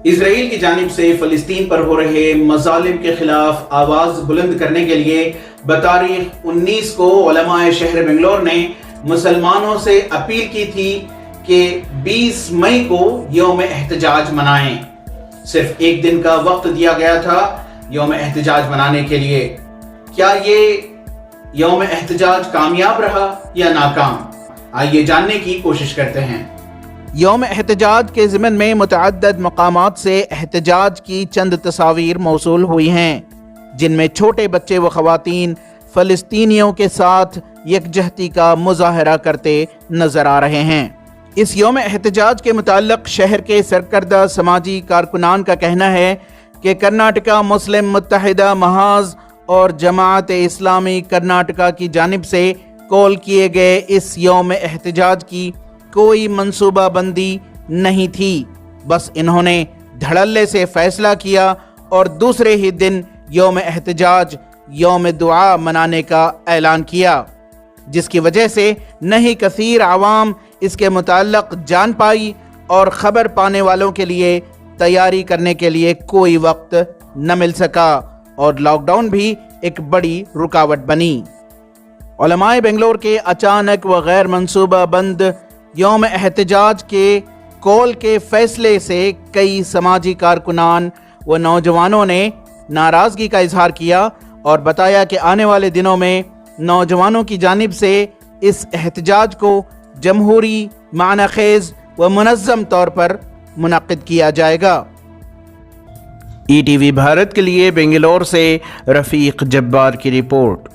اسرائیل کی جانب سے فلسطین پر ہو رہے مظالم کے خلاف آواز بلند کرنے کے لیے بتاریخ 19 کو علماء شہر بنگلور نے مسلمانوں سے اپیل کی تھی کہ 20 مئی کو یوم احتجاج منائیں۔ صرف ایک دن کا وقت دیا گیا تھا یوم احتجاج منانے کے لیے۔ کیا یہ یوم احتجاج کامیاب رہا یا ناکام؟ آئیے جاننے کی کوشش کرتے ہیں۔ یوم احتجاج کے ضمن میں متعدد مقامات سے احتجاج کی چند تصاویر موصول ہوئی ہیں، جن میں چھوٹے بچے و خواتین فلسطینیوں کے ساتھ یکجہتی کا مظاہرہ کرتے نظر آ رہے ہیں۔ اس یوم احتجاج کے متعلق شہر کے سرکردہ سماجی کارکنان کا کہنا ہے کہ کرناٹکا مسلم متحدہ محاذ اور جماعت اسلامی کرناٹکا کی جانب سے کال کیے گئے اس یوم احتجاج کی کوئی منصوبہ بندی نہیں تھی، بس انہوں نے دھڑلے سے فیصلہ کیا اور دوسرے ہی دن یوم احتجاج یوم دعا منانے کا اعلان کیا، جس کی وجہ سے نہ ہی کثیر عوام اس کے متعلق جان پائی اور خبر پانے والوں کے لیے تیاری کرنے کے لیے کوئی وقت نہ مل سکا، اور لاک ڈاؤن بھی ایک بڑی رکاوٹ بنی۔ علماء بنگلور کے اچانک و غیر منصوبہ بند یوم احتجاج کے کال کے فیصلے سے کئی سماجی کارکنان و نوجوانوں نے ناراضگی کا اظہار کیا اور بتایا کہ آنے والے دنوں میں نوجوانوں کی جانب سے اس احتجاج کو جمہوری، معنی خیز و منظم طور پر منعقد کیا جائے گا۔ ای ٹی وی بھارت کے لیے بنگلور سے رفیق جبار کی رپورٹ۔